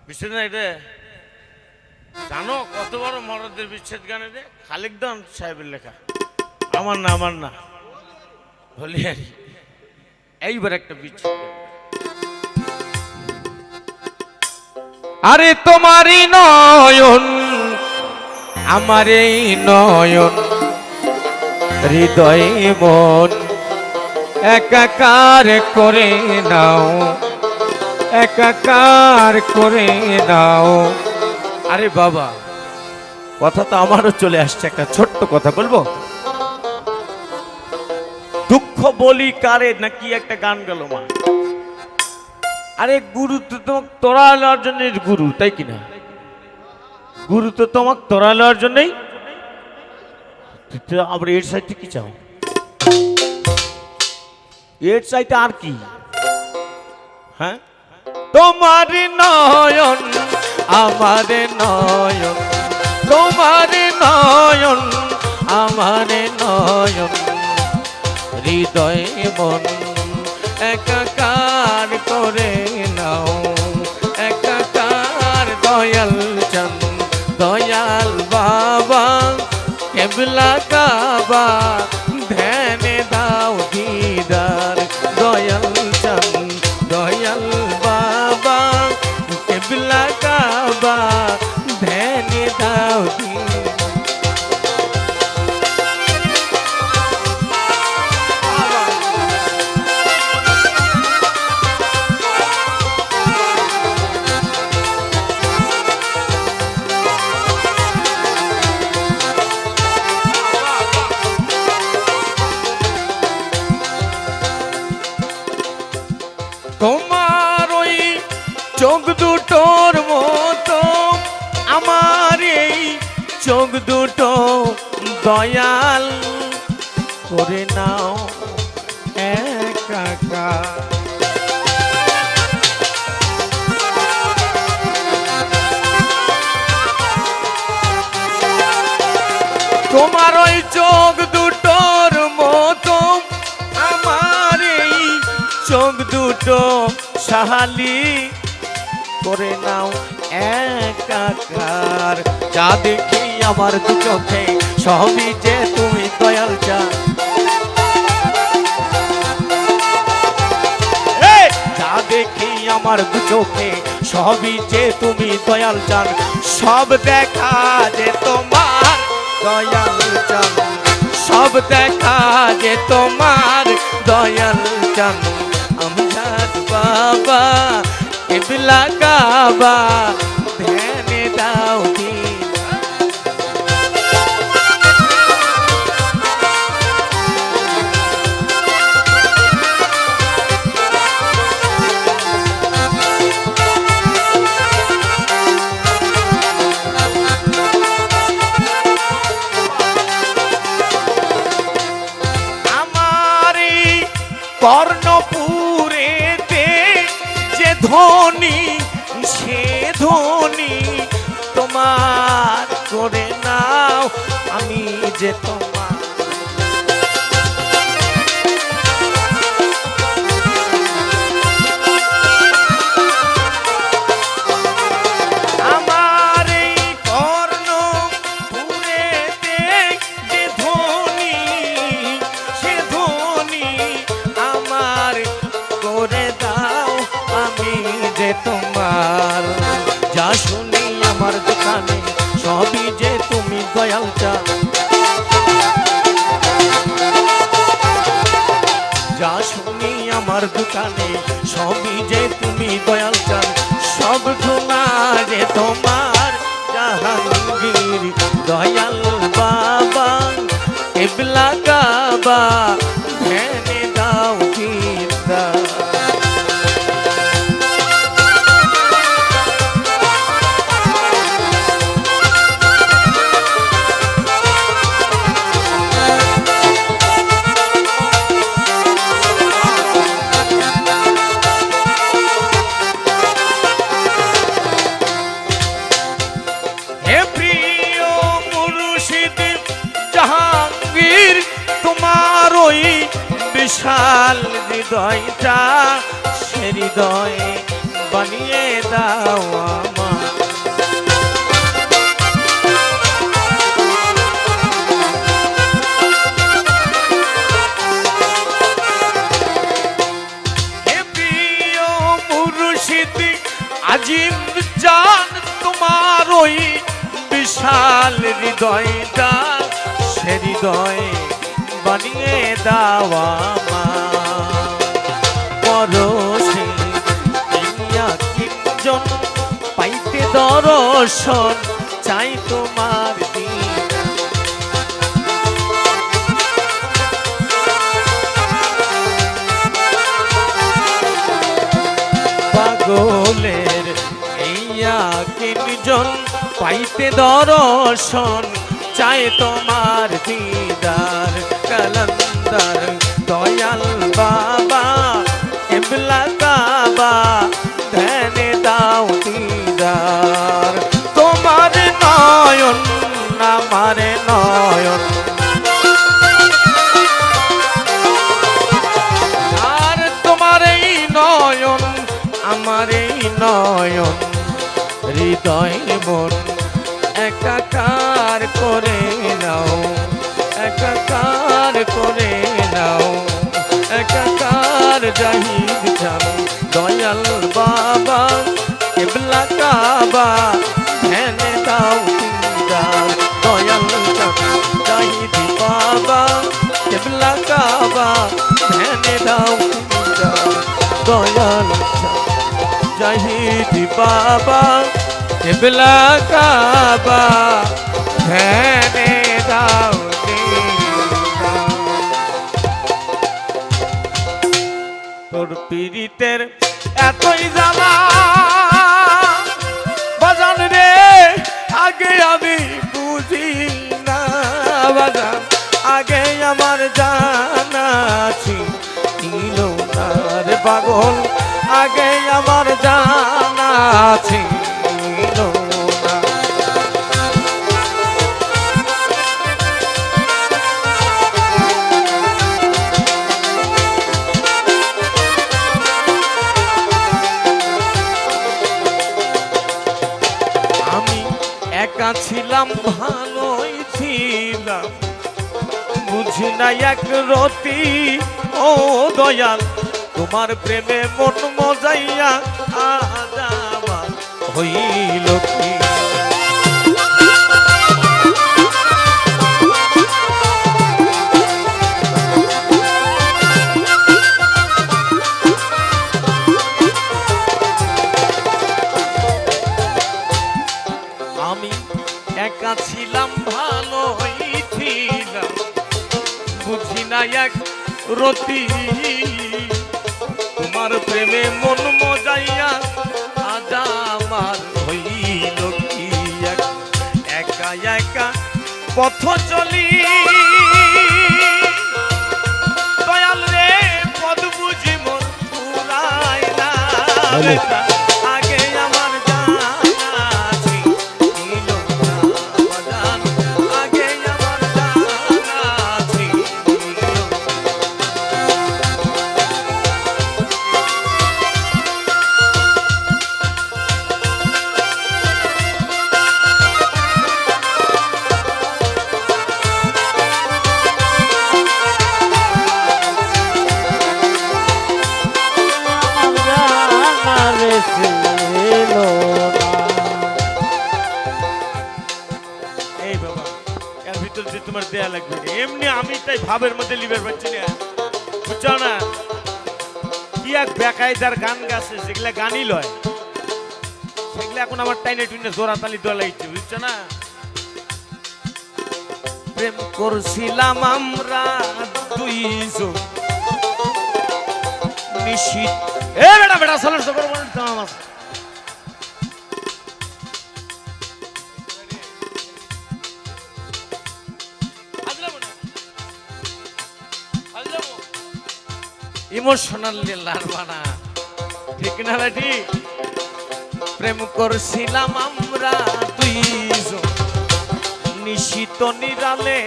বিচ্ছেদ নাই রে, জানো কত বড় মরদের বিচ্ছেদ গানে রে? খালিকদান সাহেবের লেখা, আমার না, আমার না, বলি আর এইবার একটা বিচ্ছেদ গান। আরে তোমারই নয়ন আমার এই নয়ন, হৃদয় মন একাকার করে নাও, একাকার করে নাও। আরে বাবা, কথা তো আমারও চলে আসছে, একটা ছোট্ট কথা বলবো। দুঃখ বলি কারে নাকি একটা গান গেল মা। আরে গুরু তো তোমাকে তোরা লওয়ার জন্য গুরু, তাই কিনা? গুরু তো তোমাকে তোরা লওয়ার জন্যই। আবার এর সাইডে কি চাও? এর সাইডে আর কি? হ্যাঁ, তোমার নয়ন আমার নয়ন, তোমার নয়ন আমার নয়ন, হৃদয় মন একাকার করে নাও, একাকার। দয়াল চাঁদ দয়াল বাবা কেবলা কাবা, ধ্যানে দাও দিদার। দয়াল চাঁদ দয়াল বাবা কেবলা কাবা, ধ্যানে দাও দিদার। তোমার ওই চোখ দুটোর মতো আমার এই চোখ দুটো, দয়াল করে নাও একাকার। তোমার ওই চোখ দুটোর মতো আমার এই চোখ দুটো, সাহালি করে নাও একাকার। যা দেখি আমার দু চোখে সবই যে তুমি দয়াল চাঁদ, যা দেখি আমার দু চোখে সবই যে তুমি দয়াল চাঁদ। সব দেখা যে তোমার দয়াল চাঁদ, সব দেখা যে তোমার দয়াল চাঁদ। আমজাদ বাবা কেবলা কাবা, ধ্যানে দাও দিন। কর্ণপুরেতে যে ধ্বনি, সে ধ্বনি তোমার করে নাও, আমি যে তোমার। আমার এই কর্ণপুরেতে যে ধ্বনি, সে ধ্বনি আমার করে দাও, আমি যে তোমার। যা শুনি আমার দোকানে সবই যে তুমি দয়াল চাঁদ, যা শুনি আমার দোকানে সবই যে তুমি দয়াল চাঁদ। সব ধোনা যে তোমার জাহাঙ্গীর দয়াল বাবা কেবলা কাবা, ধ্যানে দাও দিদার। হে প্রিয় মুর্শিদ জাহাঙ্গীর, তোমার ওই বিশাল হৃদয়টা, সে হৃদয়ে বানিয়ে দাও আমার। মুর্শিদি আজিম জান তোমার ওই বিশাল হৃদয়টা সে হৃদয় বানিয়ে দাওয়া মা পরশে কিঞ্জন পাইতে দর্শন চাই তোমার দিদা পাগলের এইয়া কিঞ্জন পাইতে দর্শন চাই তোমার দিদার কালান্দার দয়াল বাবা কিবলা কাবা ধ্যানে দাও দিদার তোমার নয়ন আমার নয়ন আর তোমার এই নয়ন আমার এই নয়ন হৃদয় মন একাকার করে নাও একাকার করে নাও একাকার জাহিদ জান দয়াল বাবা কিবলা কাবা ধ্যানে দাও দিদার দয়াল জান জাহিদ বাবা কিবলা কাবা ধ্যানে দাও দিদার দয়াল জান জাহিদ বাবা কিবলা কাবা ধ্যানে দাও দিদার তোর পীড়িতের এতই জ্বালা বাজান রে আগে আমি বুঝি না বাজান আগে আমার জানা ছিল না রে পাগল আগে আমার জানা ছিল না আমি একা ছিলাম ভালোই ছিলাম বুঝি না এক রতি ও দয়াল তোমার প্রেমে মন মজাইয়া আজ আমার হইল কি আমি একা ছিলাম ভালোই ছিলাম বুঝি না এক রতি তোমার প্রেমে মন মজাইয়া আজ আমার হইল কি একা একা পথ চলি দয়াল রে পদ বুঝি মন পুরায় না আগে আমার জানা ছিল না বাজান আগে আমার জানা ছিল এই বাবা এর ভিতর যে তোমার দেয়া লাগবে এমনি আমি তাই ভাবের মধ্যে লিবার পাচ্ছি না বুঝছো না কি এক বেকায়দার গান গাছে যেগুলা গানই লয় সেগুলা এখন আমার টাইনে টুইনে জোড়াতালি দেওয়া লাগছে বুঝছো না প্রেম করছিলাম আমরা দুইজন নিশিত এ বেটা বেটা চলো সবার মনে দাম আছে ইমোশনাল লারবানা ঠিক না ঠিক প্রেম করছিলাম আমরা দুইজন নিশিত নিরালে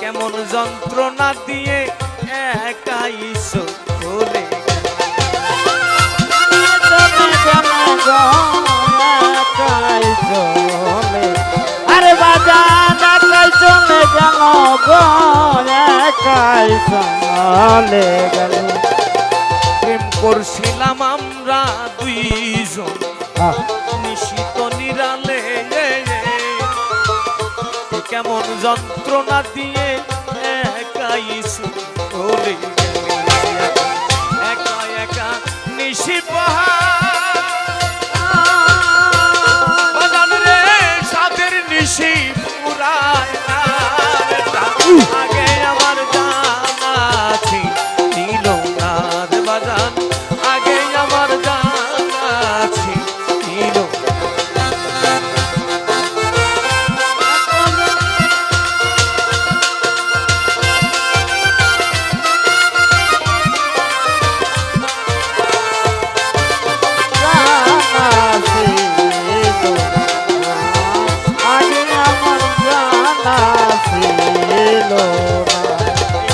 কেমন যন্ত্রণা দিয়ে একাই চলে আরে বাজান একাই চলে গেল গো একাই চলে গেল প্রেম করছিলাম আমরা দুইজন নিশিত নিরালে, কেমন যন্ত্রণা দিয়ে একাই চলে গেলি, একা একা নিশি পাহাড় রে সাদের নিশি পুরায় আগে আমার জানা ছিল না রে বাজান, আগে আমার জানা ছিল।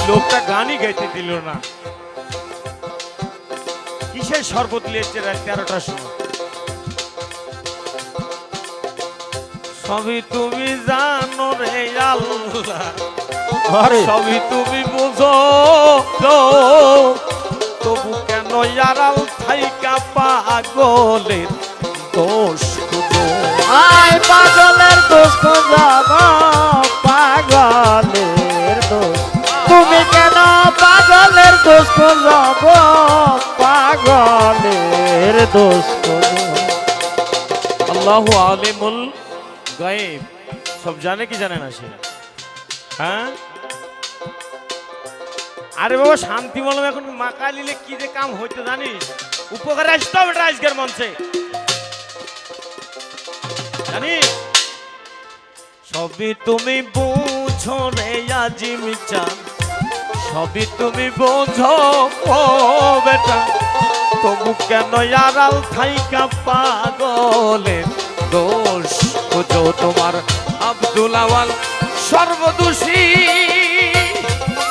লোকটা গানই গাইতে দিল না। কিসের শরবত লিয়েছে রাত 13টার সময়? সবই তুমি জানো রে আল্লাহ, আরে সবই তুমি বুঝো, তবু কেন আড়াল থাইকা পাগলের দোষ খুঁজো। আয় পাগলের দোষ যাব, পাগলের দোষ তুমি কেন পাগলের দোষ যাব, পাগলের দোষ আল্লাহু আলিমুল গায়েব, সব জানে কি জানে না সে? হ্যাঁ, আরে বাবা শান্তি বললাম, এখন মাকা নিলে কি যে কাম হইতো জানিস? উপকার আসতে হবে আজকের মঞ্চে, জানিস? সবই তুমি বুঝো রে আজিম চান, সবই তুমি বোঝো ও বেটা, তবু কেন আড়াল থাইকা পাগলের দোষ খুঁজো। তোমার আব্দুল আওয়াল সর্বদোষী,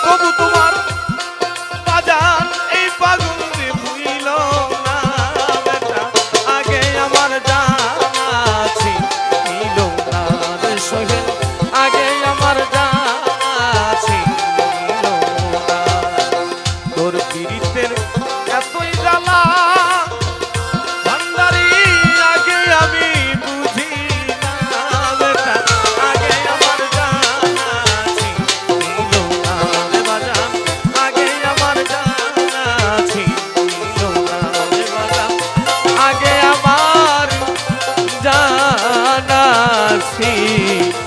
তবু তোমার বাজান এই পাগল ভুইল না বেটা, আগে আমার জানা ছিল না রে সোহেল, আগে আমার জানা ছিল না। তোর পীড়িতের এতই জ্বালা ভান্ডারি আগে আমি বুঝি না বেটা, আগে আমার জানা ছিল না রে বাজান, আগে আমার জানা ছিল না রে বাজান, আগে আমার জানা ছিল